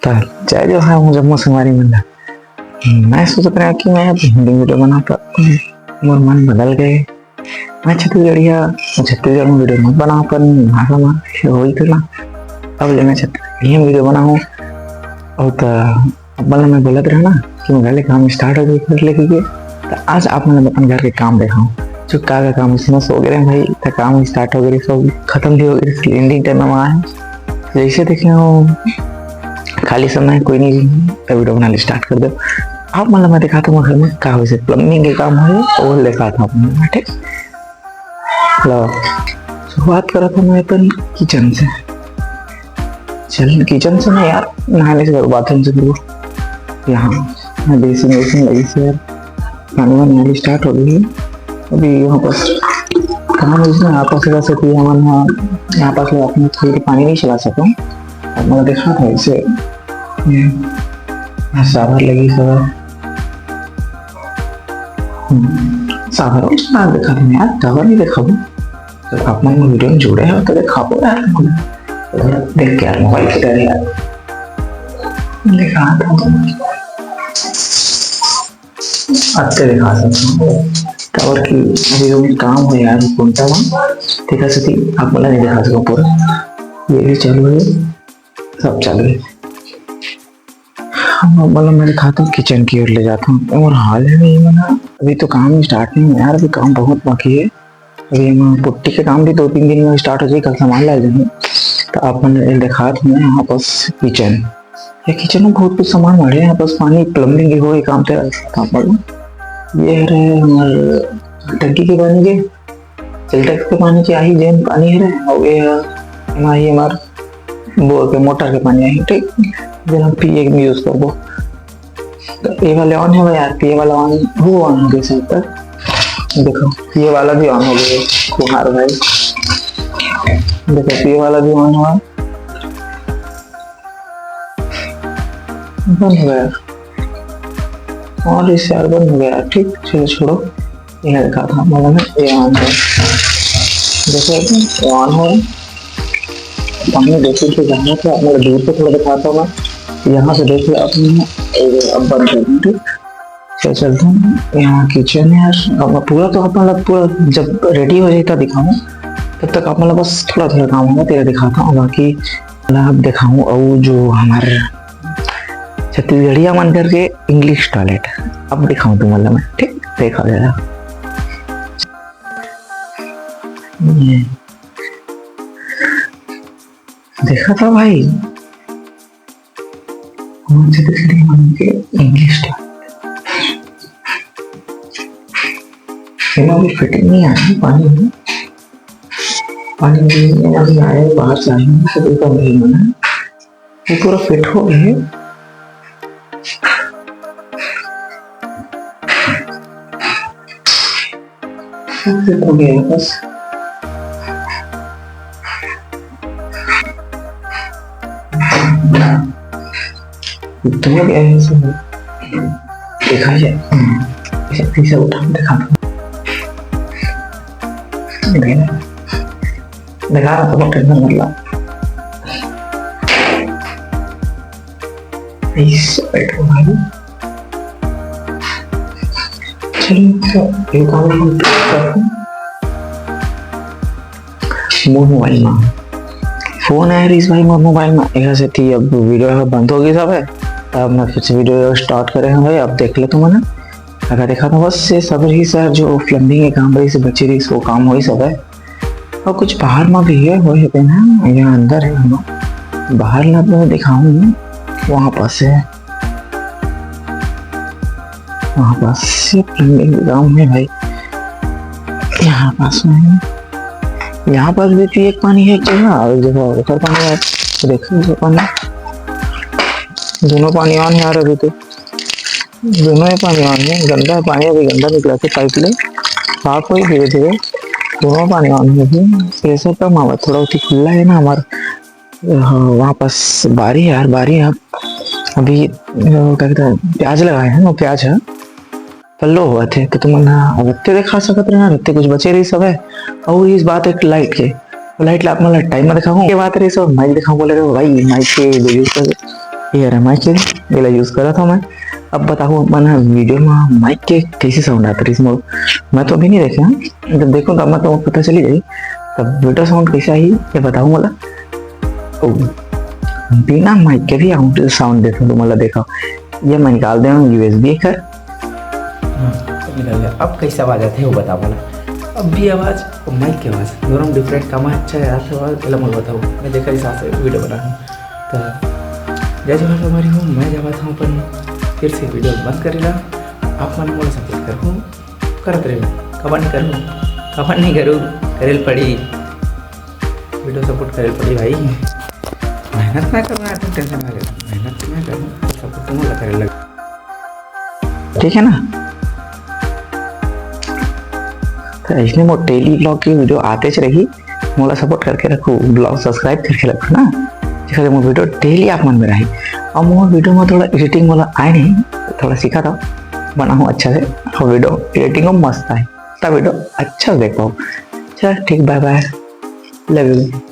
तर जय जो है मुझे जम्मू मारी मिला। मैं सोच रहा कि मैं अब हिंदी वीडियो बनाता, मोर मन बदल गए। मैं छत्तीसगढ़िया छत्तीसगढ़ में वीडियो मत बनाओ, पर भाषा में वही तो ना। अब ले मैं छत्तीसगढ़िया वीडियो बनाऊँ और तो अब मतलब मैं बोलत रहा ना कि मैं घर के काम स्टार्ट हो गई कर लेके के। तो आज आप मतलब अपन घर के काम देखा जो का काम इसमें सो गए भाई, तो काम स्टार्ट हो गए, सब खत्म भी हो गए, एंडिंग टाइम में आए। जैसे देखे हो खाली समय कोई नहीं, तो वीडियो बनाने स्टार्ट कर दो। आप मतलब मैं दिखाता हूँ घर में क्या हो, प्लम्बिंग के काम है वो दिखाता हूँ। ठीक, हेलो, शुरुआत करा था मैं अपन किचन से। चल किचन से ना यार, नहाने से बाथरूम से दूर यहाँ मैं बेसिन वेसिन लगी से यार, पानी वानी स्टार्ट हो गई है। अभी यहाँ पर काम इसमें आपस से वैसे कि हम यहाँ पास अपने थोड़ी पानी नहीं चला सकूँ। अब मैं देखा था इसे सावर लगी सावर सावर देखा था यार, टावर नहीं देखा वो। तो आप मन वीडियो में जुड़े हैं तो देखा वो यार, देख के यार मोबाइल से डर यार देखा था अच्छे दिखा सकता हूँ टावर की। अभी जो काम हो यार कौनता वहाँ दिखा सकती, आप मला नहीं दिखा सको पूरा। ये भी चालू है, सब चालू है। मतलब मैं दिखाता हूँ किचन की ओर ले जाता हूँ। और हाल है नहीं मना, अभी तो काम स्टार्ट नहीं है यार, अभी काम बहुत बाकी है। अभी पुट्टी के काम भी 2-3 दिन में स्टार्ट हो जाए, कल सामान ला जाए। तो आप मैंने दिखा था यहाँ पास किचन, ये किचन में बहुत कुछ सामान मरे यहाँ पास। पानी प्लम्बिंग के हो काम थे ये है हमारे टंकी के पानी के, सिल्टेक्स के पानी के आई जैन पानी है और ये हमारे बोर के मोटर के पानी आई। ठीक, जो हम पिए में यूज करबो। तो ये वाले ऑन है यार, ये वाला ऑन वो ऑन हो गया सब तक। देखो ये वाला भी ऑन हो गया कुमार भाई, देखो ये वाला भी ऑन हुआ, बंद हो गया और इस यार बंद हो गया। ठीक, चलो छोड़ो, ये देखा था मतलब ये ऑन है, देखो ऑन हो। हमने देखिए कि जहाँ से आप मेरे दूर से थोड़ा दिखाता हूँ मैं, यहाँ से देखिए अपने अब बंद कर दूँ। ठीक, चल चलता हूँ। यहाँ किचन है यार, अब पूरा तो आप मतलब पूरा जब रेडी हो जाता दिखाऊँ, तब तक आप मतलब बस थोड़ा थोड़ा काम होगा तेरा दिखाता हूँ। बाकी मतलब दिखाऊँ और जो हमारे छत्तीसगढ़िया मन करके इंग्लिश टॉयलेट अब दिखाऊँ तो मतलब मैं। ठीक, देखा गया देखा था भाई छत्तीसगढ़िया मन के इंग्लिश टॉयलेट। अभी फिटिंग नहीं आई पानी में, पानी में अभी आए बाहर से आए तो देखा नहीं मैंने, वो पूरा फिट हो गए। फिट हो गया बस। तो हो गया है सब, देखा जाए इसे उठा दिखा दिखा रहा तो टेंशन मतलब बैठो भाई। चलो तो एक मोर मोबाइल में फोन है इस भाई, मोर मोबाइल में एक से थी। अब वीडियो बंद हो गई सब है, अब मैं फिर से वीडियो स्टार्ट करे हैं भाई। अब देख ले तो मैंने अगर देखा था बस ये सब ही सर, जो प्लम्बिंग के काम भाई से बची रही वो काम हो ही सब है। और कुछ बाहर में भी है वो है ना, यहाँ अंदर है हम बाहर ना मैं दिखाऊँ, वहाँ पास है, वहाँ पास से प्लम्बिंग का काम है भाई। यहाँ पास में है, यहाँ पर भी थी एक पानी है एक जगह और एक जगह ऊपर पानी है। तो देखो पानी, दोनों पानी ऑन है यार, अभी तो दोनों ही पानी ऑन है। गंदा है पानी, अभी गंदा निकला था पाइप ले साफ हो धीरे धीरे, दोनों पानी ऑन है। प्रेशर कम आवा थोड़ा उठी खुला है ना हमारा वहाँ पास बारी है यार, बारी है। अभी क्या कहते हैं प्याज लगाए हैं, वो प्याज है पल्लो हुआ थे तो तुम रत्ते दिखा सकते रहे, रत्ते कुछ बचे रही सब है। और इस बात एक लाइट के लाइट ला मतलब टाइम में दिखाऊँ के बात रही सब, माइक दिखाऊँ बोले भाई माइक के यूज कर ये रहा माइक ये यूज़ करा था मैं। अब बताओ मैंने वीडियो में माइक के कैसे साउंड आता है इसमें, मैं तो अभी नहीं देखा हाँ, जब देखूँ तब मैं तो पता चली जाए तब वीडियो साउंड कैसा ही ये बताऊँ मला। बिना माइक के भी साउंड देखो तो मतलब देखो ये मैं निकाल दे USB कर। निकल गया। अब कैसा आवाज़ आती है वो बता वाला। अब भी आवाज़ और माइक की आवाज़ दोनों डिफरेंट काम अच्छा है यार। आवाज़ पहले मैं बताऊँ मैं देखा हिसाब से वीडियो बना हूँ तो जय जवाहर हमारी हूँ मैं जवाब हूँ अपन फिर से वीडियो बंद करेला। आप मन मोला सपोर्ट करूँ करत रहे कबर नहीं करूँ करेल पड़ी वीडियो सपोर्ट करेल पड़ी भाई। मेहनत मैं करूँ यार तुम टेंशन ना ले मेहनत मैं करूँ सपोर्ट तुम मोला करेल लग ठीक है ना। तो इसलिए वो डेली ब्लॉग की वीडियो आते रही मोला सपोर्ट करके रखो ब्लॉग सब्सक्राइब करके रखो ना जिससे वो वीडियो डेली आप मन में रहे। और वो वीडियो में थोड़ा एडिटिंग वाला आए नहीं थोड़ा सीखा था बनाऊँ अच्छा से और वीडियो एडिटिंग में मस्त आए तब वीडियो अच्छा से देख पाओ। चल ठीक बाय बाय लव यू।